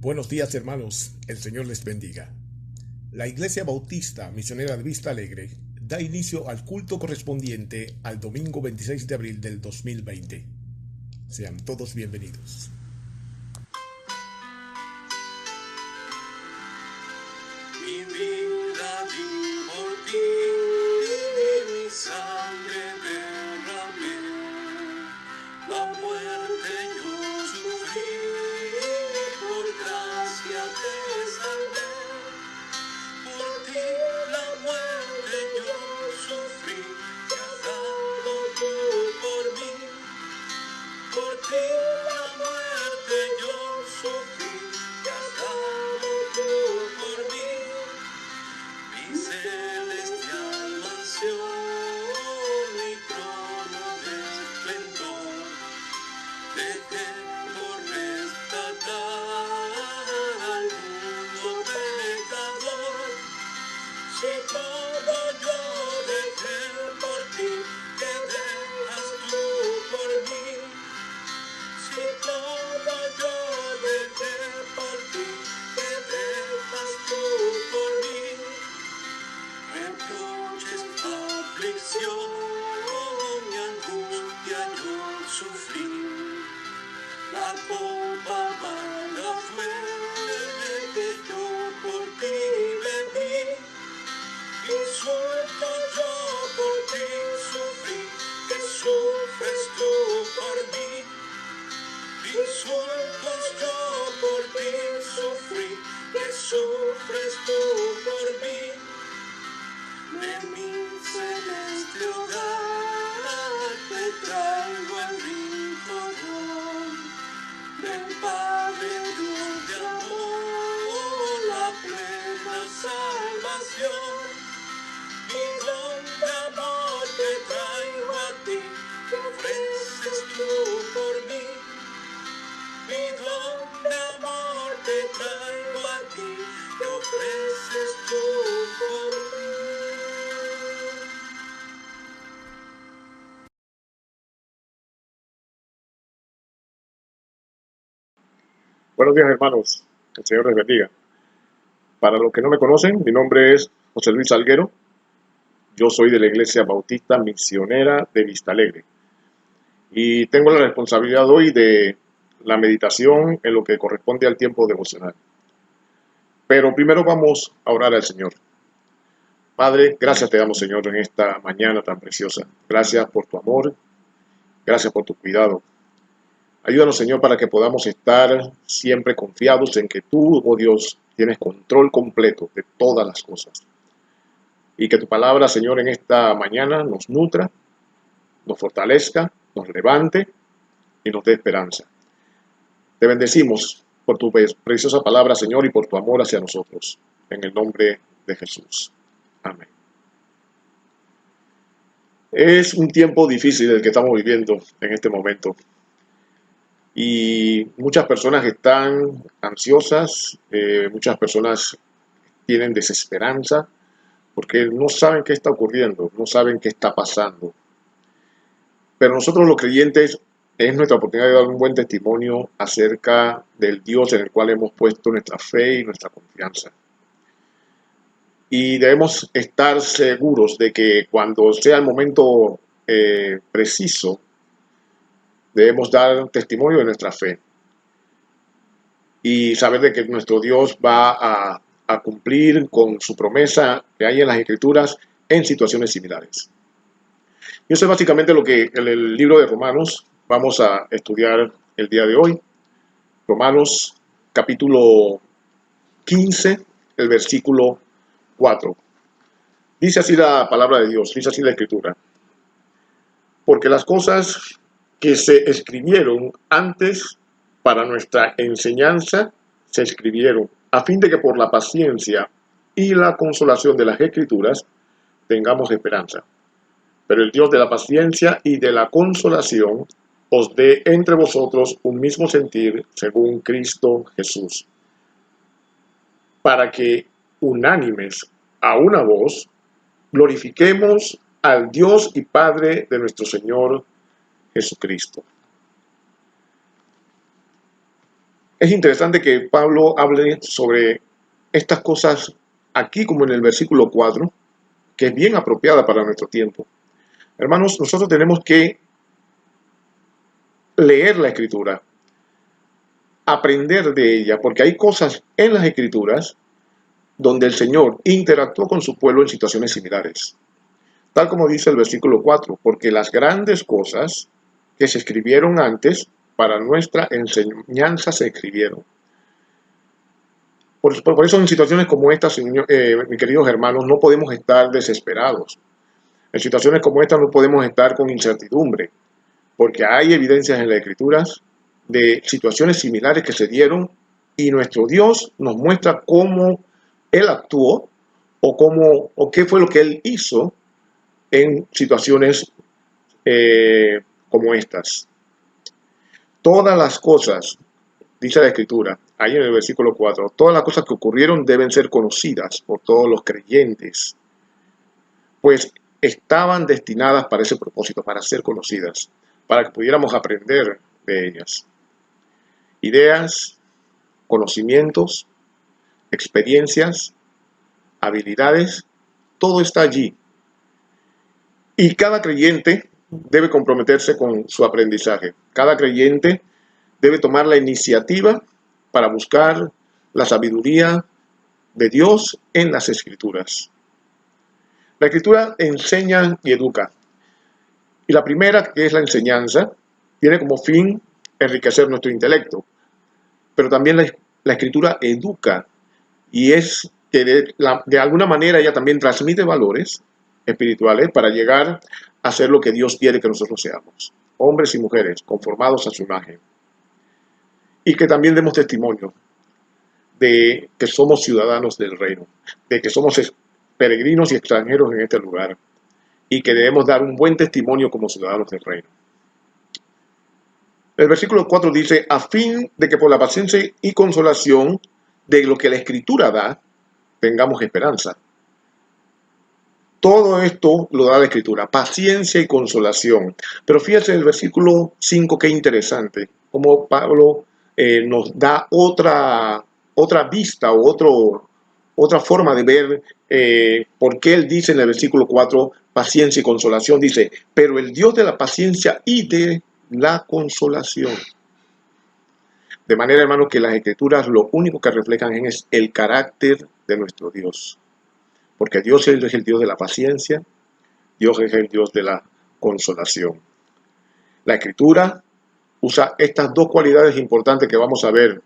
Buenos días, hermanos, el Señor les bendiga. La Iglesia Bautista Misionera de Vista Alegre da inicio al culto correspondiente al domingo 26 de abril del 2020. Sean todos bienvenidos. Mi vida di por ti, mi sangre derramé, la muerte yo sufrí, por gracia te salvé. Por ti la muerte yo sufrí, que has dado tú por mí. Por ti la muerte yo sufrí, que has dado tú por mí. Mi celestial mansión, mi trono de esplendor, dejé por rescatar al mundo pecador. Si todo yo dejé por ti, ¿qué dejas tú por mí? Si todo yo dejé por ti, ¿qué dejas tú por mí? Reproches, aflicción, mi angustia yo sufrí. La copa amarga fue que yo por ti bebí. Insulto yo por ti sufrí, que sufres tú por mí. Insultos yo por ti sufrí, que sufres tú por mí. De mi celeste hogar te traigo el rincón del Padre Dios de amor, la plena salvación. Mi don de amor te traigo a ti, que ofreces tú por mí. Mi don de amor te traigo a ti, que ofreces tú por mí. Buenos días, hermanos. El Señor les bendiga. Para los que no me conocen, mi nombre es José Luis Salguero. Yo soy de la Iglesia Bautista Misionera de Vista Alegre. Y tengo la responsabilidad hoy de la meditación en lo que corresponde al tiempo devocional. Pero primero vamos a orar al Señor. Padre, gracias te damos, Señor, en esta mañana tan preciosa. Gracias por tu amor. Gracias por tu cuidado. Ayúdanos, Señor, para que podamos estar siempre confiados en que tú, oh Dios, tienes control completo de todas las cosas. Y que tu palabra, Señor, en esta mañana nos nutra, nos fortalezca, nos levante y nos dé esperanza. Te bendecimos por tu preciosa palabra, Señor, y por tu amor hacia nosotros. En el nombre de Jesús. Amén. Es un tiempo difícil el que estamos viviendo en este momento. Y muchas personas están ansiosas, muchas personas tienen desesperanza porque no saben qué está ocurriendo, no saben qué está pasando. Pero nosotros los creyentes es nuestra oportunidad de dar un buen testimonio acerca del Dios en el cual hemos puesto nuestra fe y nuestra confianza. Y debemos estar seguros de que cuando sea el momento preciso, debemos dar testimonio de nuestra fe y saber de que nuestro Dios va a cumplir con su promesa que hay en las Escrituras en situaciones similares. Y eso es básicamente lo que en el libro de Romanos vamos a estudiar el día de hoy. Romanos capítulo 15, el versículo 4. Dice así la palabra de Dios, dice así la Escritura. Porque las cosas que se escribieron antes para nuestra enseñanza se escribieron a fin de que por la paciencia y la consolación de las Escrituras tengamos esperanza. Pero el Dios de la paciencia y de la consolación os dé entre vosotros un mismo sentir según Cristo Jesús, para que unánimes a una voz glorifiquemos al Dios y Padre de nuestro Señor Jesucristo. Es interesante que Pablo hable sobre estas cosas aquí como en el versículo 4, que es bien apropiada para nuestro tiempo. Hermanos, nosotros tenemos que leer la escritura, aprender de ella, porque hay cosas en las escrituras donde el Señor interactuó con su pueblo en situaciones similares. Tal como dice el versículo 4, porque las grandes cosas que se escribieron antes para nuestra enseñanza se escribieron. Por eso en situaciones como esta, mis queridos hermanos, no podemos estar desesperados. En situaciones como esta no podemos estar con incertidumbre, porque hay evidencias en las escrituras de situaciones similares que se dieron y nuestro Dios nos muestra cómo Él actuó o qué fue lo que Él hizo en situaciones como estas. Todas las cosas, dice la Escritura, ahí en el versículo 4, todas las cosas que ocurrieron deben ser conocidas por todos los creyentes, pues estaban destinadas para ese propósito, para ser conocidas, para que pudiéramos aprender de ellas. Ideas, conocimientos, experiencias, habilidades, todo está allí. Y cada creyente debe comprometerse con su aprendizaje. Cada creyente debe tomar la iniciativa para buscar la sabiduría de Dios en las Escrituras. La Escritura enseña y educa. Y la primera, que es la enseñanza, tiene como fin enriquecer nuestro intelecto. Pero también la Escritura educa y es que de alguna manera ella también transmite valores espirituales para llegar a ser lo que Dios quiere que nosotros seamos. Hombres y mujeres conformados a su imagen. Y que también demos testimonio de que somos ciudadanos del reino, de que somos peregrinos y extranjeros en este lugar y que debemos dar un buen testimonio como ciudadanos del reino. El versículo 4 dice, a fin de que por la paciencia y consolación de lo que la Escritura da, tengamos esperanza. Todo esto lo da la Escritura, paciencia y consolación. Pero fíjense en el versículo 5, qué interesante, como Pablo nos da otra vista o otra forma de ver por qué él dice en el versículo 4, paciencia y consolación. Dice, pero el Dios de la paciencia y de la consolación. De manera, hermanos, que las Escrituras lo único que reflejan es el carácter de nuestro Dios. Porque Dios es el Dios de la paciencia, Dios es el Dios de la consolación. La Escritura usa estas dos cualidades importantes que vamos a ver,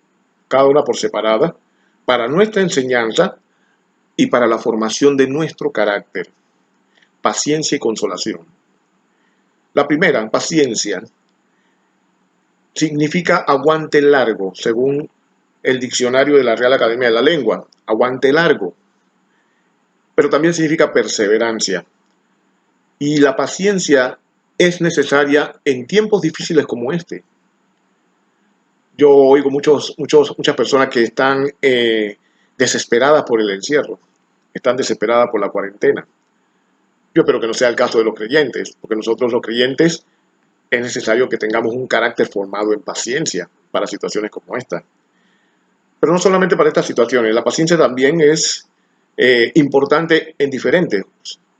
cada una por separada, para nuestra enseñanza y para la formación de nuestro carácter. Paciencia y consolación. La primera, paciencia, significa aguante largo, según el diccionario de la Real Academia de la Lengua. Aguante largo. Pero también significa perseverancia. Y la paciencia es necesaria en tiempos difíciles como este. Yo oigo muchas personas que están desesperadas por el encierro, están desesperadas por la cuarentena. Yo espero que no sea el caso de los creyentes, porque nosotros los creyentes es necesario que tengamos un carácter formado en paciencia para situaciones como esta. Pero no solamente para estas situaciones, la paciencia también es importante en diferentes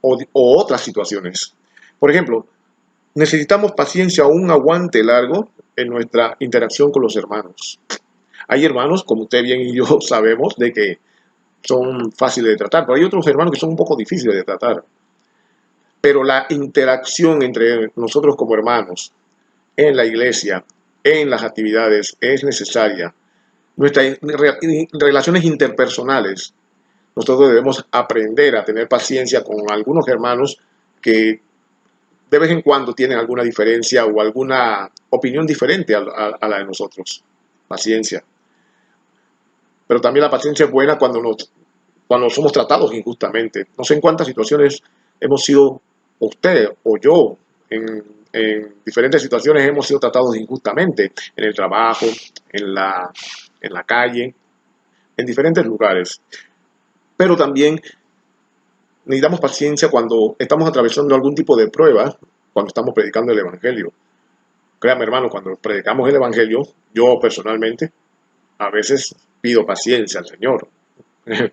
o otras situaciones. Por ejemplo, necesitamos paciencia o un aguante largo en nuestra interacción con los hermanos. Hay hermanos, como usted bien y yo sabemos, de que son fáciles de tratar, pero hay otros hermanos que son un poco difíciles de tratar. Pero la interacción entre nosotros como hermanos, en la iglesia, en las actividades, es necesaria. Nuestras relaciones interpersonales, nosotros debemos aprender a tener paciencia con algunos hermanos que de vez en cuando tienen alguna diferencia o alguna opinión diferente a la de nosotros. Paciencia. Pero también la paciencia es buena cuando somos tratados injustamente. No sé en cuántas situaciones hemos sido, usted o yo, en diferentes situaciones hemos sido tratados injustamente, en el trabajo, en la calle, en diferentes lugares. Pero también necesitamos paciencia cuando estamos atravesando algún tipo de prueba, cuando estamos predicando el Evangelio. Créame, hermano, cuando predicamos el Evangelio, yo personalmente, A veces pido paciencia al Señor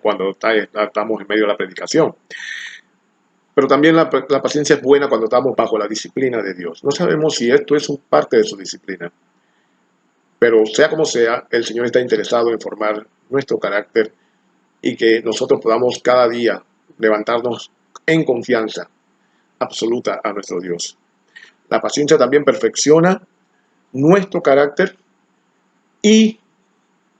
cuando estamos en medio de la predicación. Pero también la paciencia es buena cuando estamos bajo la disciplina de Dios. No sabemos si esto es parte de su disciplina, pero sea como sea, el Señor está interesado en formar nuestro carácter y que nosotros podamos cada día levantarnos en confianza absoluta a nuestro Dios. La paciencia también perfecciona nuestro carácter y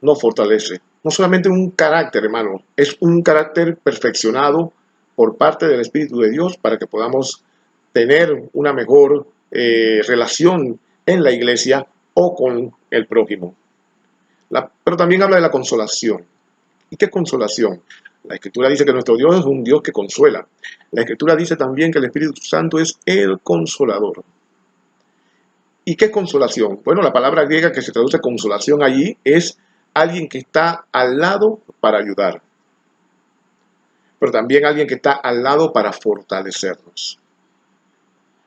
nos fortalece. No solamente un carácter, hermano, es un carácter perfeccionado por parte del Espíritu de Dios para que podamos tener una mejor relación en la iglesia o con el prójimo. Pero también habla de la consolación. ¿Y qué consolación? La Escritura dice que nuestro Dios es un Dios que consuela. La Escritura dice también que el Espíritu Santo es el consolador. ¿Y qué consolación? Bueno, la palabra griega que se traduce consolación allí es alguien que está al lado para ayudar, pero también alguien que está al lado para fortalecernos.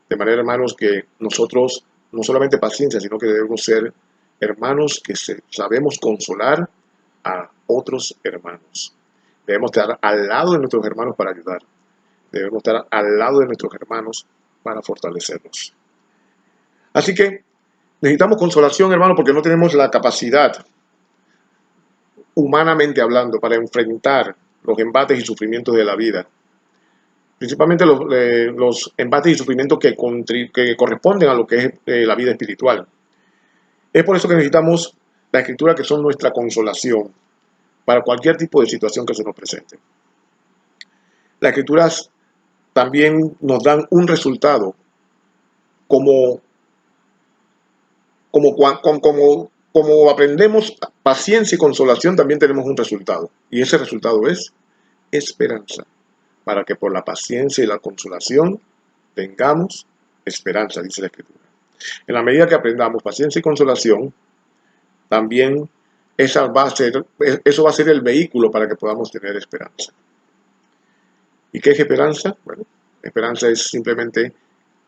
De manera, hermanos, que nosotros no solamente paciencia, sino que debemos ser hermanos que sabemos consolar a otros hermanos. Debemos estar al lado de nuestros hermanos para ayudar. Debemos estar al lado de nuestros hermanos para fortalecernos. Así que necesitamos consolación, hermano, porque no tenemos la capacidad, humanamente hablando, para enfrentar los embates y sufrimientos de la vida. Principalmente los embates y sufrimientos que corresponden a lo que es la vida espiritual. Es por eso que necesitamos la Escritura, que son nuestra consolación para cualquier tipo de situación que se nos presente. Las Escrituras también nos dan un resultado, como aprendemos paciencia y consolación, también tenemos un resultado. Y ese resultado es esperanza, para que por la paciencia y la consolación tengamos esperanza, dice la Escritura. En la medida que aprendamos paciencia y consolación, también eso va a ser el vehículo para que podamos tener esperanza. ¿Y qué es esperanza? Bueno, esperanza es simplemente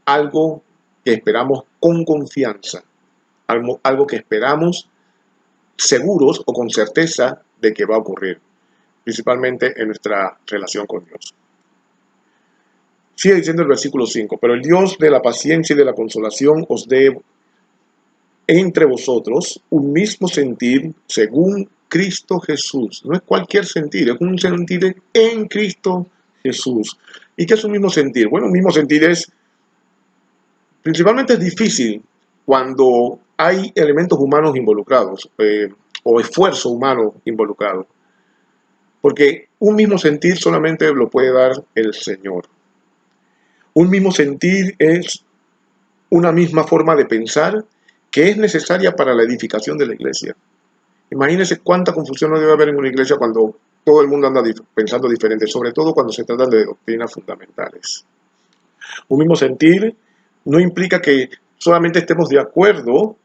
algo que esperamos con confianza, algo que esperamos seguros o con certeza de que va a ocurrir, principalmente en nuestra relación con Dios. Sigue diciendo el versículo 5, pero el Dios de la paciencia y de la consolación os dé entre vosotros un mismo sentir según Cristo Jesús. No es cualquier sentir, es un sentir en Cristo Jesús. ¿Y qué es un mismo sentir? Bueno, un mismo sentir principalmente es difícil cuando hay elementos humanos involucrados o esfuerzo humano involucrado. Porque un mismo sentir solamente lo puede dar el Señor. Un mismo sentir es una misma forma de pensar que es necesaria para la edificación de la iglesia. Imagínense cuánta confusión no debe haber en una iglesia cuando todo el mundo anda pensando diferente, sobre todo cuando se trata de doctrinas fundamentales. Un mismo sentir no implica que solamente estemos de acuerdo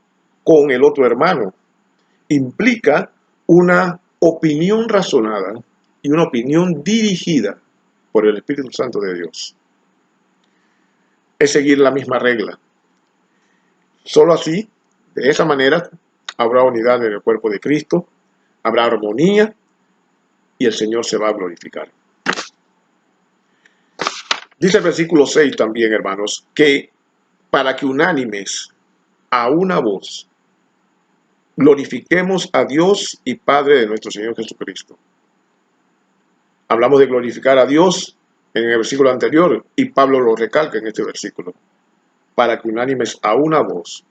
con el otro hermano. Implica una opinión razonada y una opinión dirigida por el Espíritu Santo de Dios. Es seguir la misma regla. Solo así, de esa manera, habrá unidad en el cuerpo de Cristo, habrá armonía y el Señor se va a glorificar. Dice el versículo 6 también, hermanos, que para que unánimes a una voz glorifiquemos a Dios y Padre de nuestro Señor Jesucristo. Hablamos de glorificar a Dios en el versículo anterior y Pablo lo recalca en este versículo. Para que unánimes a una voz,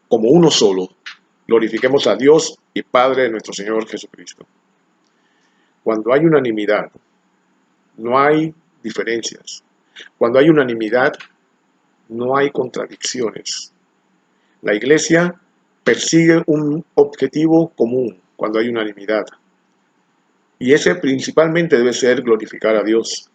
como uno solo, glorifiquemos a Dios y Padre de nuestro Señor Jesucristo. Cuando hay unanimidad, no hay diferencias. Cuando hay unanimidad, no hay contradicciones. La iglesia persigue un objetivo común cuando hay unanimidad. Y ese principalmente debe ser glorificar a Dios.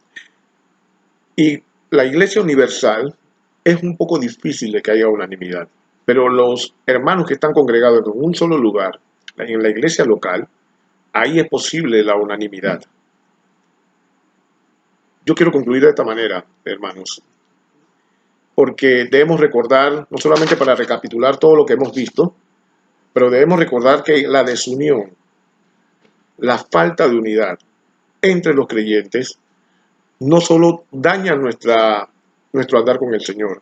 Y la iglesia universal es un poco difícil de que haya unanimidad. Pero los hermanos que están congregados en un solo lugar, en la iglesia local, ahí es posible la unanimidad. Yo quiero concluir de esta manera, hermanos, porque debemos recordar, no solamente para recapitular todo lo que hemos visto, Pero debemos recordar que la desunión, la falta de unidad entre los creyentes, no solo daña nuestro andar con el Señor,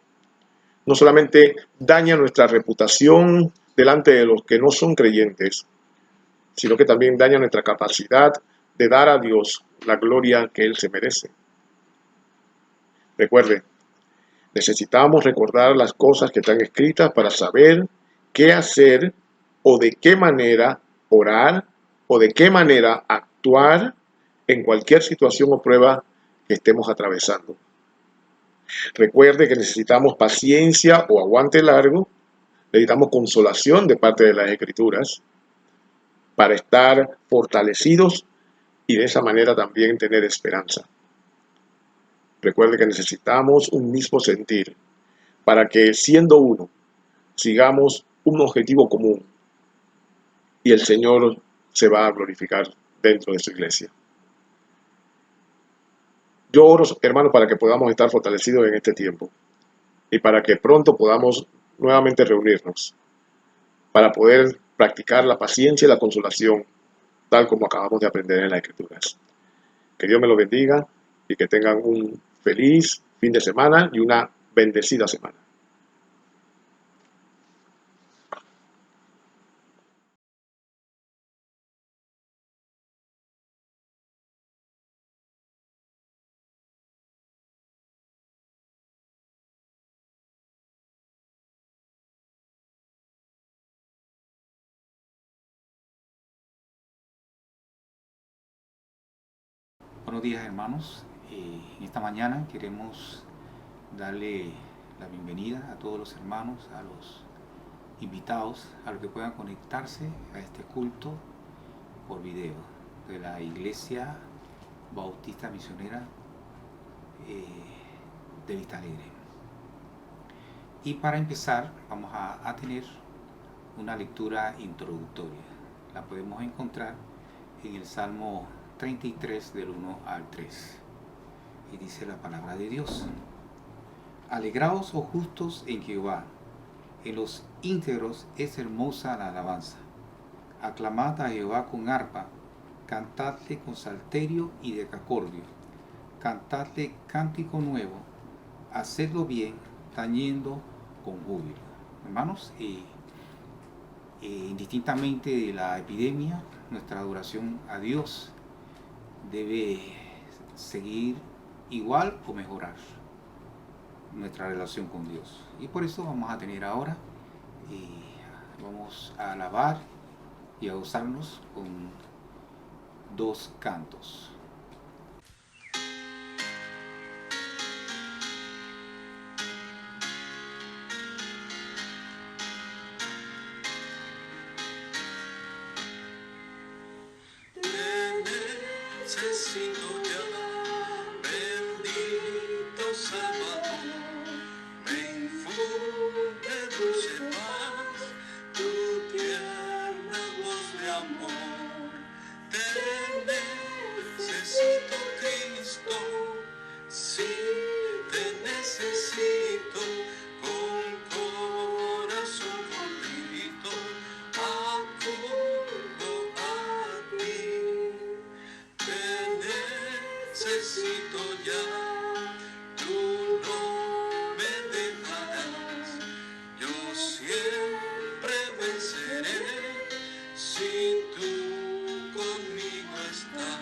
no solamente daña nuestra reputación delante de los que no son creyentes, sino que también daña nuestra capacidad de dar a Dios la gloria que Él se merece. Recuerde, necesitamos recordar las cosas que están escritas para saber qué hacer o de qué manera orar o de qué manera actuar en cualquier situación o prueba que estemos atravesando. Recuerde que necesitamos paciencia o aguante largo, necesitamos consolación de parte de las Escrituras para estar fortalecidos y de esa manera también tener esperanza. Recuerde que necesitamos un mismo sentir para que, siendo uno, sigamos un objetivo común y el Señor se va a glorificar dentro de su iglesia. Yo oro, hermanos, para que podamos estar fortalecidos en este tiempo y para que pronto podamos nuevamente reunirnos para poder practicar la paciencia y la consolación, tal como acabamos de aprender en las Escrituras. Que Dios me lo bendiga y que tengan un feliz fin de semana y una bendecida semana. Buenos días, hermanos. En esta mañana queremos darle la bienvenida a todos los hermanos, a los invitados, a los que puedan conectarse a este culto por video de la Iglesia Bautista Misionera de Vista Alegre. Y para empezar vamos a tener una lectura introductoria. La podemos encontrar en el Salmo 33 del 1 al 3. Y dice la palabra de Dios: Alegraos, oh justos, en Jehová, en los íntegros es hermosa la alabanza. Aclamad a Jehová con arpa, cantadle con salterio y decacordio, cantadle cántico nuevo, hacedlo bien, tañendo con júbilo. Hermanos, indistintamente de la epidemia, nuestra adoración a Dios debe seguir igual o mejorar nuestra relación con Dios. Y por eso vamos a tener ahora, vamos a alabar y a gozarnos con dos cantos. Necesito ya, bendito Salvador, me infunde dulce paz, tu tierna voz de amor. Te necesito, Cristo, sí, te necesito, con corazón contrito, acudo a ti. Te necesito ya, tú no me dejarás, yo siempre venceré, si tú conmigo estás.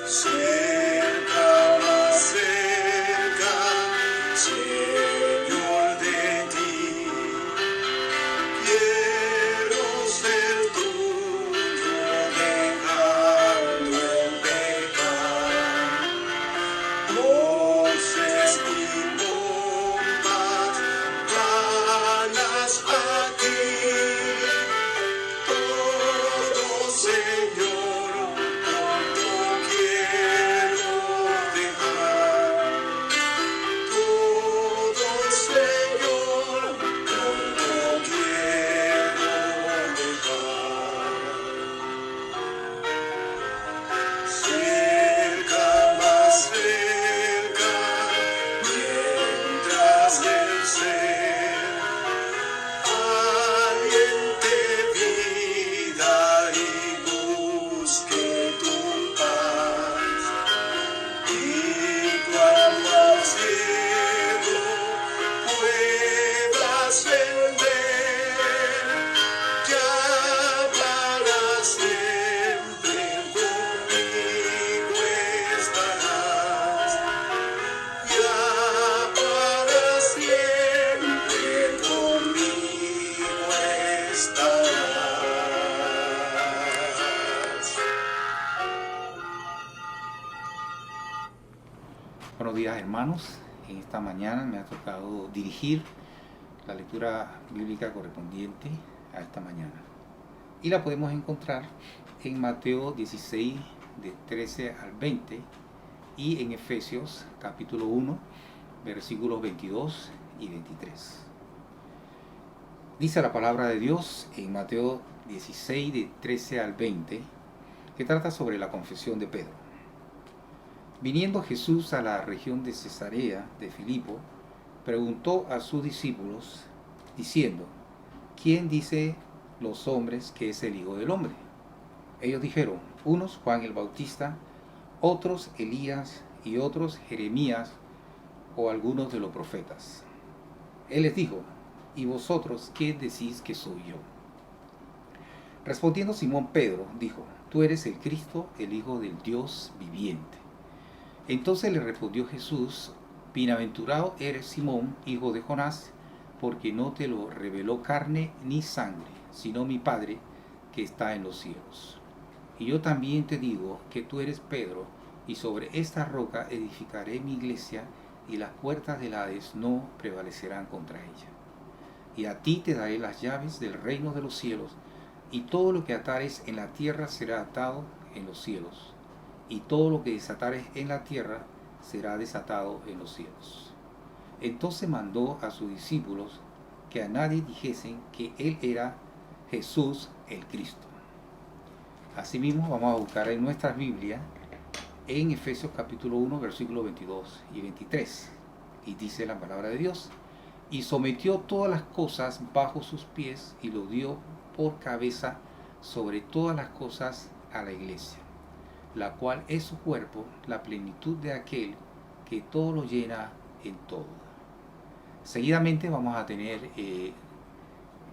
cerca, más cerca, Señor, de ti. Quiero ser tuyo, dejando el pecado. Voces y bombas, ganas a ti. Todo, Señor, todo quiero dejar. Todo, Señor, todo quiero dejar. Cerca, más cerca, mientras el ser aliente vida y busque tu paz. Y cuando al cielo puedas vender, ya para siempre conmigo estarás. Ya para siempre conmigo estarás. Buenos días, hermanos. En esta mañana me ha tocado dirigir la lectura bíblica correspondiente a esta mañana. Y la podemos encontrar en Mateo 16, de 13 al 20, y en Efesios capítulo 1, versículos 22 y 23. Dice la palabra de Dios en Mateo 16, de 13 al 20, que trata sobre la confesión de Pedro. Viniendo Jesús a la región de Cesarea de Filipo, preguntó a sus discípulos, diciendo, ¿quién dice los hombres que es el Hijo del Hombre? Ellos dijeron, unos Juan el Bautista, otros Elías y otros Jeremías o algunos de los profetas. Él les dijo, ¿y vosotros qué decís que soy yo? Respondiendo Simón Pedro, dijo, tú eres el Cristo, el Hijo del Dios viviente. Entonces le respondió Jesús, bienaventurado eres Simón, hijo de Jonás, porque no te lo reveló carne ni sangre, sino mi Padre que está en los cielos. Y yo también te digo que tú eres Pedro, y sobre esta roca edificaré mi iglesia, y las puertas del Hades no prevalecerán contra ella. Y a ti te daré las llaves del reino de los cielos, y todo lo que atares en la tierra será atado en los cielos, y todo lo que desatares en la tierra será desatado en los cielos. Entonces mandó a sus discípulos que a nadie dijesen que él era Jesús el Cristo. Asimismo, vamos a buscar en nuestras Biblias en Efesios capítulo 1, versículos 22 y 23. Y dice la palabra de Dios, y sometió todas las cosas bajo sus pies y lo dio por cabeza sobre todas las cosas a la iglesia, la cual es su cuerpo, la plenitud de aquel que todo lo llena en todo. Seguidamente vamos a tener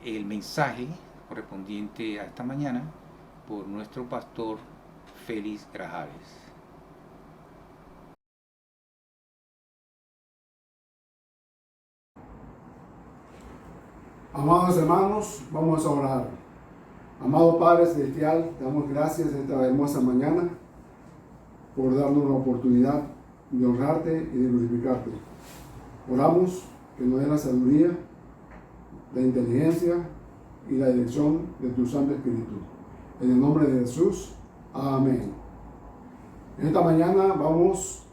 el mensaje correspondiente a esta mañana por nuestro pastor Félix Grajales. Amados hermanos, vamos a orar. Amado Padre Celestial, te damos gracias esta hermosa mañana por darnos la oportunidad de honrarte y de glorificarte. Oramos que nos dé la sabiduría, la inteligencia y la dirección de tu Santo Espíritu. En el nombre de Jesús, amén. En esta mañana vamos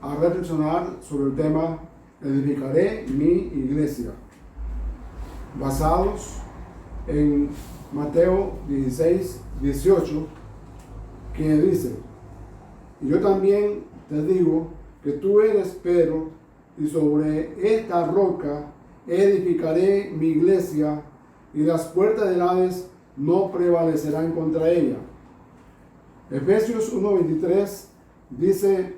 a reflexionar sobre el tema edificaré mi iglesia, basados en Mateo 16, 18, que dice, y yo también te digo que tú eres Pedro, y sobre esta roca edificaré mi iglesia, y las puertas del Hades no prevalecerán contra ella. Efesios 1:23 dice,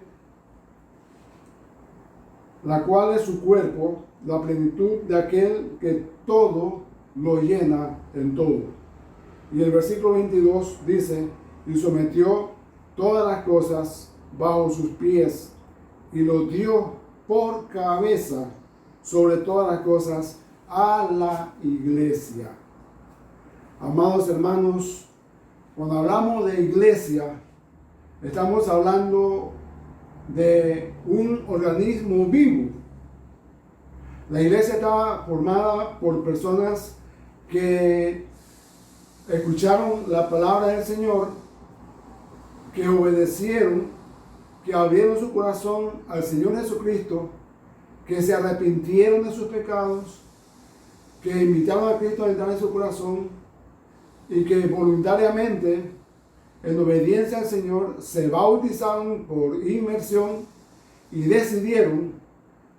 la cual es su cuerpo, la plenitud de aquel que todo lo llena en todo. Y el versículo 22 dice, y sometió todas las cosas bajo sus pies y lo dio por cabeza sobre todas las cosas a la iglesia. Amados hermanos, cuando hablamos de iglesia, estamos hablando de un organismo vivo. La iglesia está formada por personas que escucharon la palabra del Señor, que obedecieron, que abrieron su corazón al Señor Jesucristo, que se arrepintieron de sus pecados, que invitaron a Cristo a entrar en su corazón y que voluntariamente, en obediencia al Señor, se bautizaron por inmersión y decidieron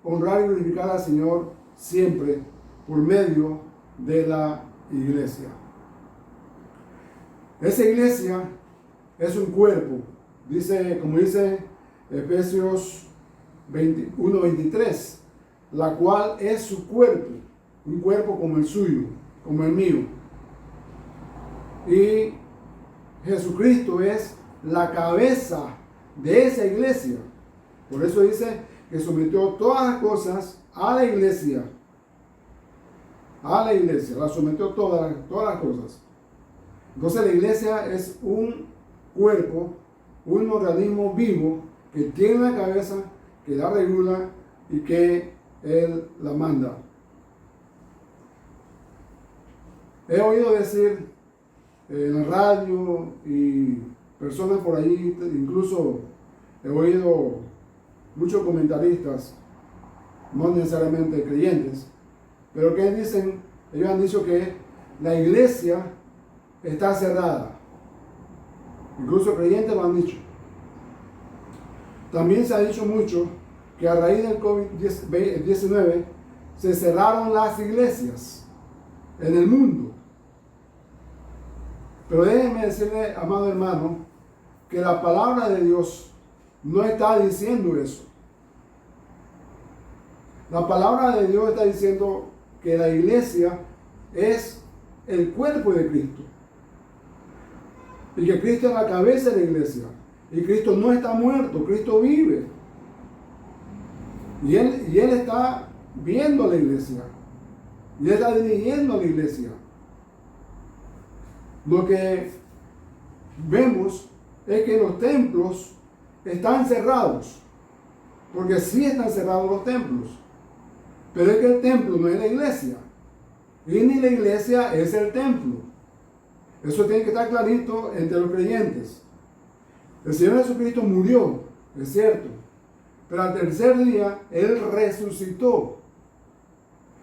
honrar y glorificar al Señor siempre por medio de la iglesia. Esa iglesia es un cuerpo, como dice Efesios 1:23, la cual es su cuerpo, un cuerpo como el suyo, como el mío. Y Jesucristo es la cabeza de esa iglesia. Por eso dice que sometió todas las cosas a la iglesia. A la iglesia, la sometió todas las cosas. Entonces la iglesia es un cuerpo, un organismo vivo que tiene una cabeza, que la regula y que Él la manda. He oído decir en la radio y personas por ahí, incluso he oído muchos comentaristas, no necesariamente creyentes, pero que dicen, ellos han dicho que la iglesia está cerrada. Incluso creyentes lo han dicho. También se ha dicho mucho que a raíz del COVID-19 se cerraron las iglesias en el mundo. Pero déjenme decirle, amado hermano, que la palabra de Dios no está diciendo eso. La palabra de Dios está diciendo que la iglesia es el cuerpo de Cristo. Y que Cristo es la cabeza de la iglesia. Y Cristo no está muerto, Cristo vive. Y Él está viendo a la iglesia. Y Él está dirigiendo a la iglesia. Lo que vemos es que los templos están cerrados. Porque sí están cerrados los templos. Pero es que el templo no es la iglesia. Y ni la iglesia es el templo. Eso tiene que estar clarito entre los creyentes. El Señor Jesucristo murió, es cierto. Pero al tercer día Él resucitó.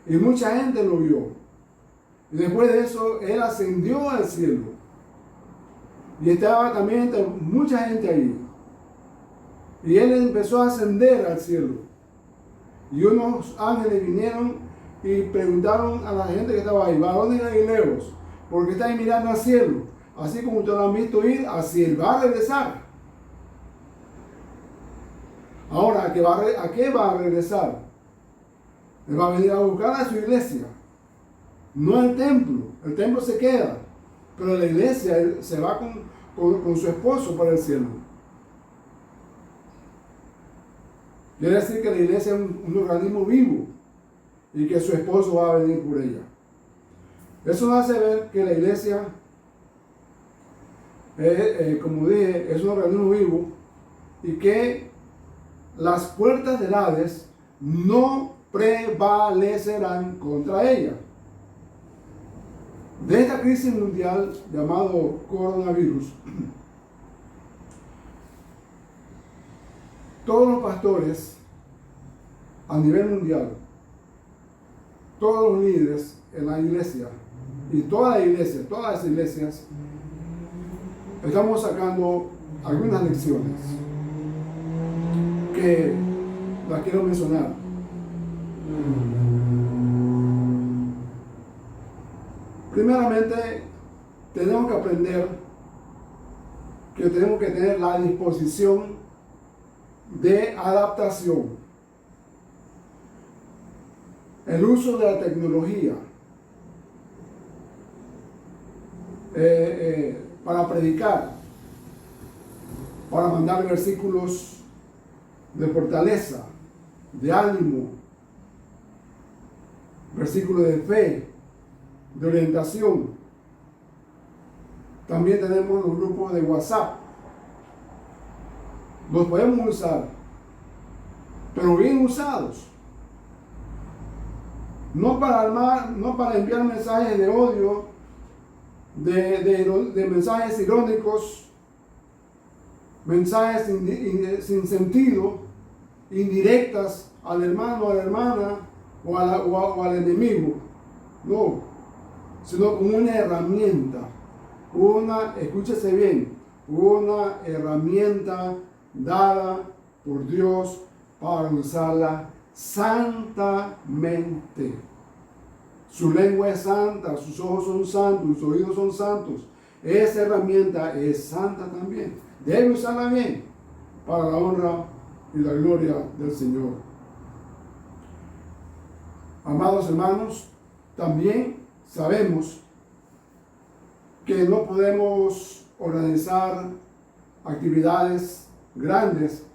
Y mucha gente lo vio. Y después de eso Él ascendió al cielo. Y estaba también mucha gente ahí. Y Él empezó a ascender al cielo. Y unos ángeles vinieron y preguntaron a la gente que estaba ahí, varones galileos, ¿por qué estáis mirando al cielo? Así como ustedes lo han visto ir, así Él va a regresar. Ahora, ¿a qué va a regresar? Él va a venir a buscar a su iglesia. No el templo se queda, pero la iglesia él se va con su esposo para el cielo. Quiere decir que la iglesia es un organismo vivo y que su esposo va a venir por ella. Eso nos hace ver que la iglesia, como dije, es un organismo vivo y que las puertas del Hades no prevalecerán contra ella. De esta crisis mundial llamado coronavirus, todos los pastores a nivel mundial, todos los líderes en la iglesia y todas las iglesias, estamos sacando algunas lecciones que las quiero mencionar. Primeramente, tenemos que aprender que tenemos que tener la disposición de adaptación. El uso de la tecnología para predicar para mandar versículos de fortaleza, de ánimo, versículos de fe, de orientación. También tenemos los grupos de WhatsApp. Los podemos usar, pero bien usados. No para enviar mensajes de odio, de mensajes irónicos, mensajes sin sentido, indirectas al hermano, a la hermana o al enemigo. No, sino como una herramienta, escúchese bien, una herramienta dada por Dios para usarla santamente. Su lengua es santa, sus ojos son santos, sus oídos son santos. Esa herramienta es santa también. Debe usarla bien para la honra y la gloria del Señor. Amados hermanos, también sabemos que no podemos organizar actividades grandes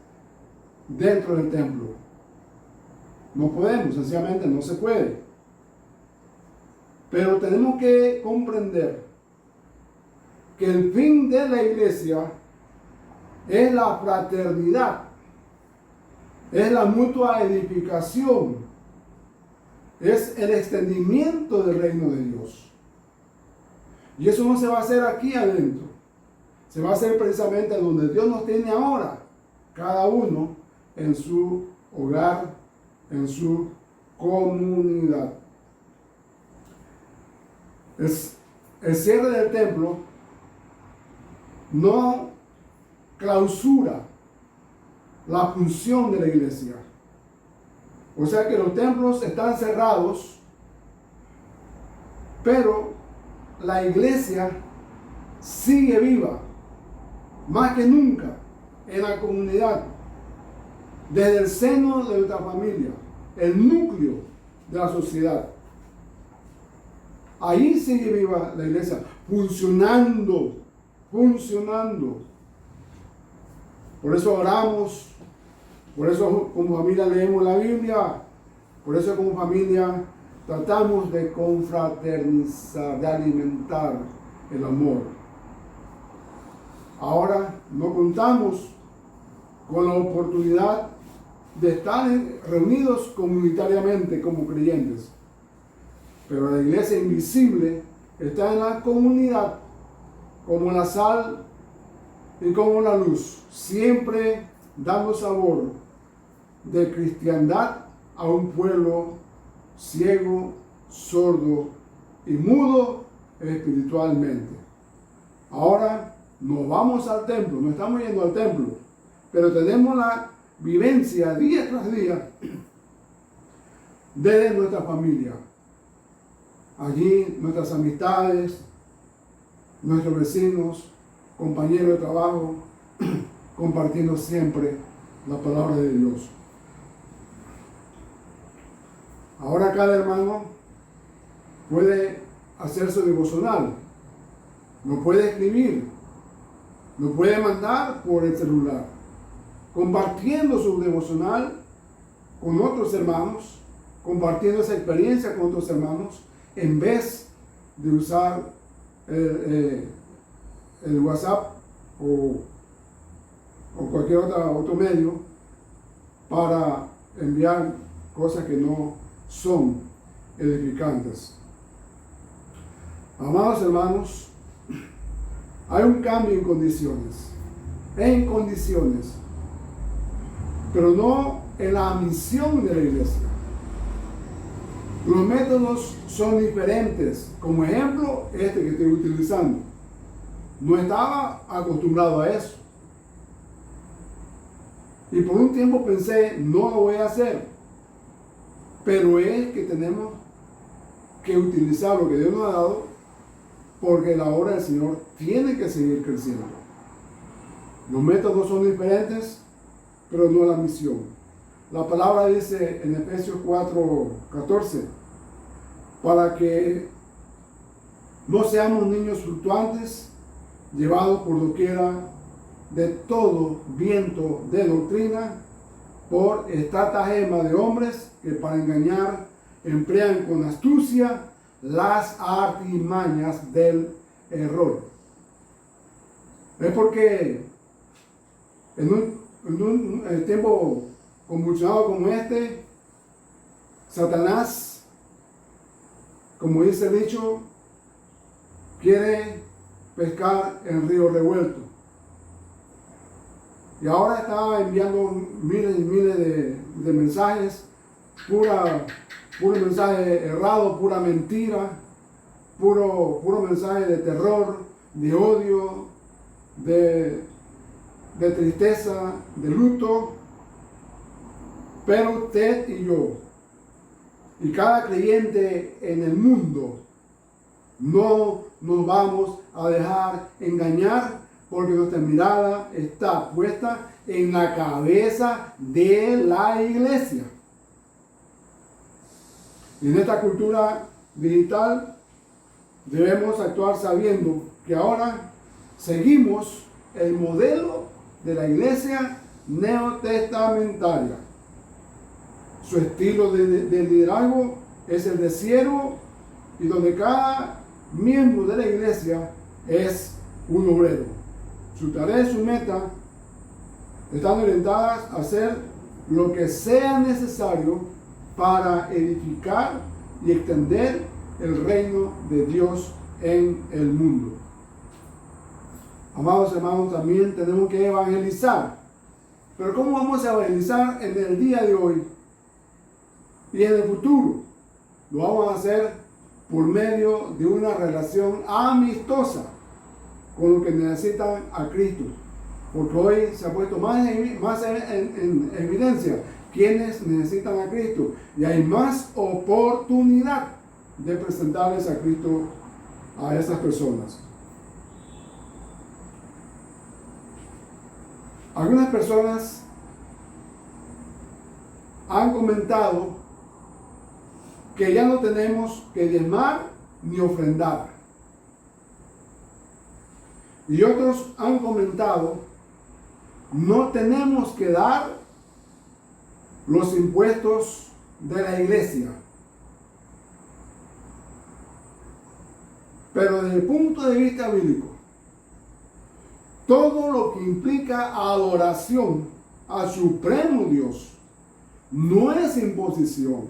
dentro del templo. No podemos, sencillamente no se puede. Pero tenemos que comprender que el fin de la iglesia es la fraternidad, es la mutua edificación, es el extendimiento del reino de Dios. Y eso no se va a hacer aquí adentro, se va a hacer precisamente donde Dios nos tiene ahora, cada uno en su hogar, en su comunidad. El cierre del templo no clausura la función de la iglesia. O sea que los templos están cerrados, pero la iglesia sigue viva, más que nunca, en la comunidad, desde el seno de nuestra familia, el núcleo de la sociedad. Ahí sigue viva la iglesia, funcionando. Por eso oramos, por eso como familia leemos la Biblia, por eso como familia tratamos de confraternizar, de alimentar el amor. Ahora no contamos con la oportunidad de estar reunidos comunitariamente como creyentes, pero la iglesia invisible está en la comunidad como la sal y como la luz, siempre dando sabor de cristiandad a un pueblo ciego, sordo y mudo espiritualmente. Ahora no vamos al templo, no estamos yendo al templo, pero tenemos la vivencia día tras día desde nuestra familia. Allí nuestras amistades, nuestros vecinos, compañeros de trabajo, compartiendo siempre la palabra de Dios. Ahora cada hermano puede hacer su devocional, lo puede escribir, lo puede mandar por el celular, compartiendo su devocional con otros hermanos, compartiendo esa experiencia con otros hermanos, en vez de usar el WhatsApp o cualquier otro medio para enviar cosas que no son edificantes. Amados hermanos, hay un cambio en condiciones, pero no en la misión de la iglesia. Los métodos son diferentes. Como ejemplo, este que estoy utilizando. No estaba acostumbrado a eso. Y por un tiempo pensé, no lo voy a hacer. Pero es que tenemos que utilizar lo que Dios nos ha dado, porque la obra del Señor tiene que seguir creciendo. Los métodos son diferentes, pero no la misión. La palabra dice en Efesios 4:14, para que no seamos niños fluctuantes, llevados por doquiera de todo viento de doctrina por estratagema de hombres que para engañar emplean con astucia las artimañas del error. Es porque en un tiempo convulsionado como este, Satanás, como dice el dicho, quiere pescar en río revuelto. Y ahora está enviando miles y miles de mensajes, puro mensaje errado, pura mentira, puro mensaje de terror, de odio, de tristeza, de luto. Pero usted y yo, y cada creyente en el mundo, no nos vamos a dejar engañar, porque nuestra mirada está puesta en la cabeza de la iglesia. Y en esta cultura digital debemos actuar sabiendo que ahora seguimos el modelo de la iglesia neotestamentaria. Su estilo de liderazgo es el de siervo, y donde cada miembro de la iglesia es un obrero. Su tarea y su meta están orientadas a hacer lo que sea necesario para edificar y extender el reino de Dios en el mundo. Amados hermanos, también tenemos que evangelizar. Pero ¿cómo vamos a evangelizar en el día de hoy y en el futuro? Lo vamos a hacer por medio de una relación amistosa con los que necesitan a Cristo. Porque hoy se ha puesto más en evidencia quienes necesitan a Cristo. Y hay más oportunidad de presentarles a Cristo a esas personas. Algunas personas han comentado que ya no tenemos que diezmar ni ofrendar. Y otros han comentado, no tenemos que dar los impuestos de la iglesia. Pero desde el punto de vista bíblico, todo lo que implica adoración al Supremo Dios no es imposición.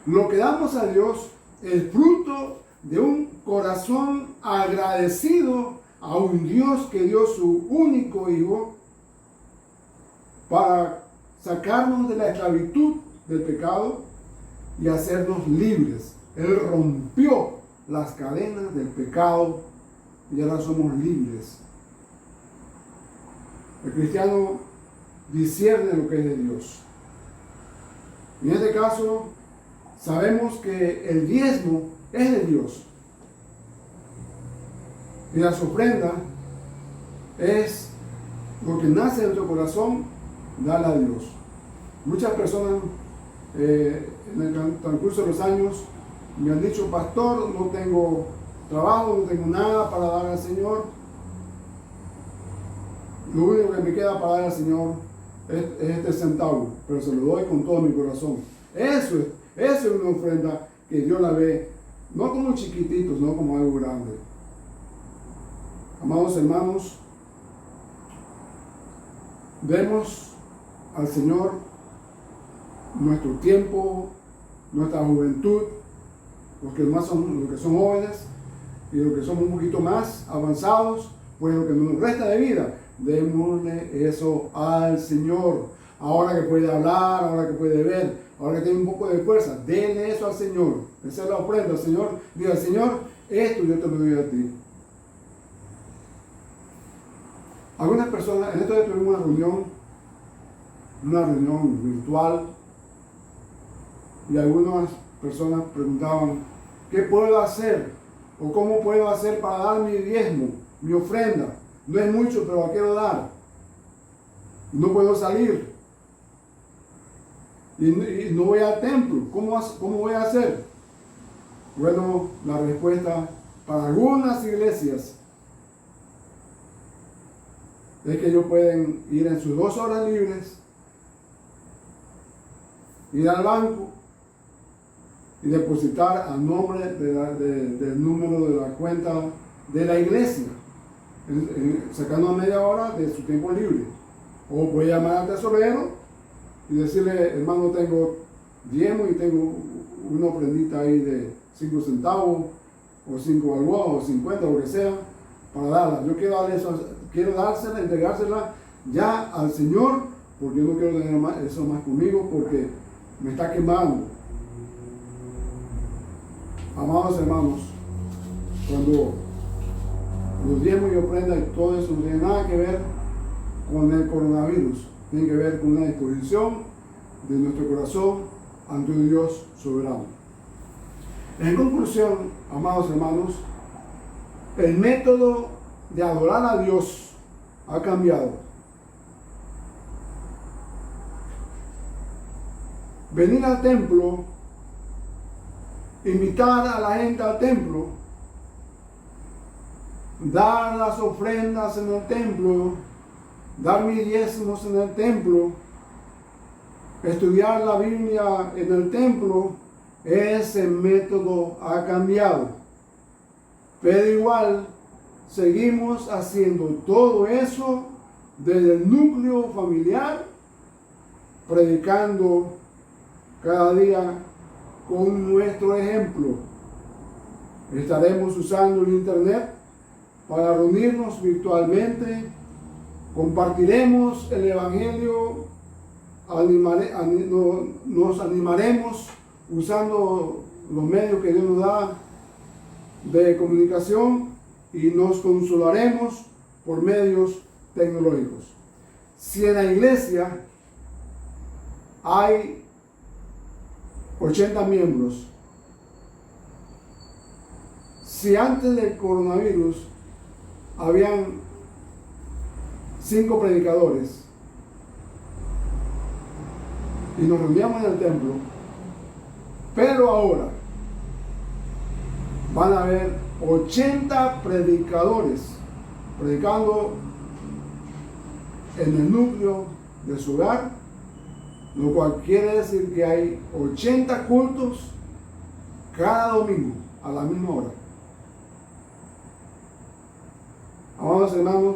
Lo que damos a Dios es fruto de un corazón agradecido a un Dios que dio su único Hijo para sacarnos de la esclavitud del pecado y hacernos libres. Él rompió las cadenas del pecado y ahora somos libres. El cristiano discierne lo que es de Dios. En este caso, sabemos que el diezmo es de Dios. Y las ofrendas es lo que nace de nuestro corazón, darle a Dios. Muchas personas en el transcurso de los años me han dicho, pastor, no tengo trabajo, no tengo nada para dar al Señor. Lo único que me queda para dar al Señor es este centavo, pero se lo doy con todo mi corazón. Eso es una ofrenda que Dios la ve, no como chiquitito, sino como algo grande. Amados hermanos, demos al Señor nuestro tiempo, nuestra juventud, los que son jóvenes y los que somos un poquito más avanzados, pues lo que nos resta de vida, démosle eso al Señor. Ahora que puede hablar, ahora que puede ver, ahora que tiene un poco de fuerza, denle eso al Señor. Esa es la ofrenda al Señor. Diga, Señor, esto yo te lo doy a ti. Algunas personas, en esto ya tuvimos una reunión virtual, y algunas personas preguntaban, ¿qué puedo hacer? ¿O cómo puedo hacer para dar mi diezmo, mi ofrenda? No es mucho, pero la quiero dar. No puedo salir. Y no voy al templo. ¿Cómo voy a hacer? Bueno, la respuesta para algunas iglesias es que ellos pueden ir en sus 2 horas libres, ir al banco y depositar a nombre del número de la cuenta de la iglesia, sacando a media hora de su tiempo libre. O puede llamar al tesorero y decirle, hermano, tengo diezmo y tengo una ofrendita ahí de 5 centavos, o 5 balboas, o 50, lo que sea, para darla. Yo quiero dársela, entregársela ya al Señor, porque yo no quiero tener eso más conmigo, porque me está quemando. Amados hermanos, cuando los diezmos y ofrendas y todo eso no tiene nada que ver con el coronavirus, tiene que ver con una disposición de nuestro corazón ante un Dios soberano. En conclusión, amados hermanos, el método de adorar a Dios ha cambiado. Venir al templo, invitar a la gente al templo, dar las ofrendas en el templo, dar mis diezmos en el templo, estudiar la Biblia en el templo, ese método ha cambiado. Pero igual seguimos haciendo todo eso desde el núcleo familiar, predicando cada día con nuestro ejemplo. Estaremos usando el internet para reunirnos virtualmente, compartiremos el evangelio, nos animaremos usando los medios que Dios nos da de comunicación y nos consolaremos por medios tecnológicos. Si en la iglesia hay 80 miembros, si antes del coronavirus habían 5 predicadores y nos reuníamos en el templo, pero ahora van a haber 80 predicadores predicando en el núcleo de su hogar, lo cual quiere decir que hay 80 cultos cada domingo a la misma hora. Amados hermanos,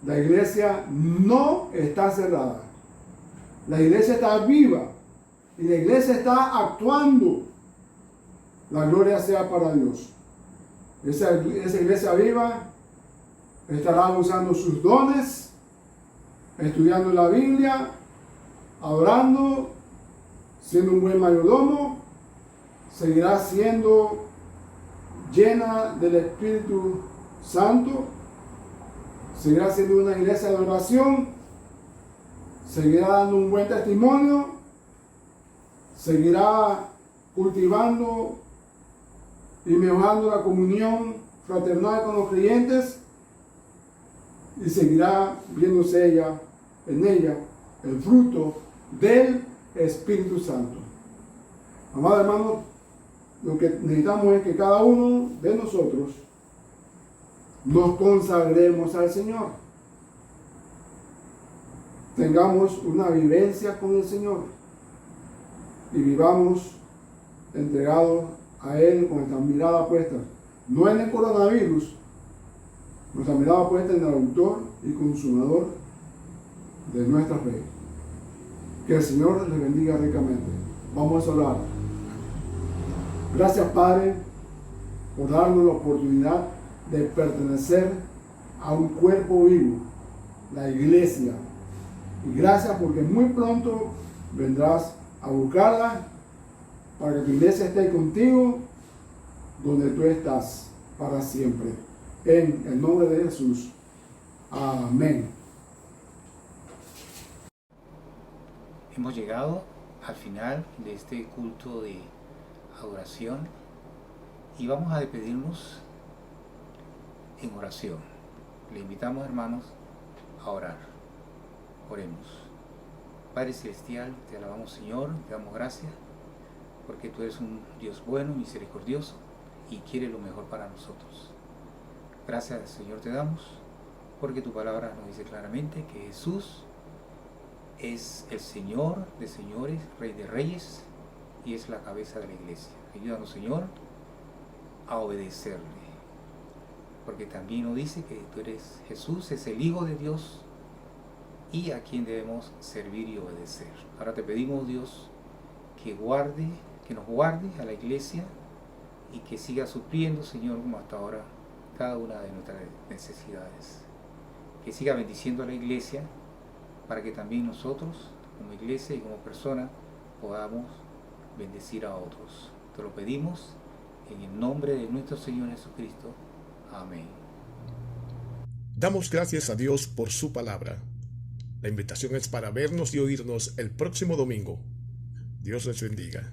la iglesia no está cerrada. La iglesia está viva y la iglesia está actuando. La gloria sea para Dios. Esa iglesia viva estará usando sus dones, estudiando la Biblia, adorando, siendo un buen mayordomo, seguirá siendo llena del Espíritu Santo, seguirá siendo una iglesia de oración, seguirá dando un buen testimonio, seguirá cultivando y mejorando la comunión fraternal con los creyentes y seguirá viéndose en ella el fruto del Espíritu Santo. Amados hermanos, lo que necesitamos es que cada uno de nosotros nos consagremos al Señor. Tengamos una vivencia con el Señor y vivamos entregados a Él con nuestra mirada puesta, no en el coronavirus, nuestra mirada puesta en el autor y consumador de nuestra fe. Que el Señor les bendiga ricamente. Vamos a orar. Gracias, Padre, por darnos la oportunidad de pertenecer a un cuerpo vivo, la iglesia. Y gracias porque muy pronto vendrás a buscarla para que tu iglesia esté contigo donde tú estás para siempre. En el nombre de Jesús. Amén. Hemos llegado al final de este culto de adoración y vamos a despedirnos en oración. Le invitamos, hermanos, a orar. Oremos. Padre Celestial, te alabamos, Señor, te damos gracias porque tú eres un Dios bueno, misericordioso y quiere lo mejor para nosotros. Gracias, Señor, te damos porque tu palabra nos dice claramente que Jesús es el Señor de señores, Rey de reyes, y es la cabeza de la iglesia. Ayúdanos, Señor, a obedecerle, porque también nos dice que tú eres Jesús, es el Hijo de Dios, y a quien debemos servir y obedecer. Ahora te pedimos, Dios, que nos guarde a la iglesia y que siga supliendo, Señor, como hasta ahora, cada una de nuestras necesidades. Que siga bendiciendo a la iglesia para que también nosotros, como iglesia y como persona, podamos bendecir a otros. Te lo pedimos en el nombre de nuestro Señor Jesucristo. Amén. Damos gracias a Dios por su palabra. La invitación es para vernos y oírnos el próximo domingo. Dios les bendiga.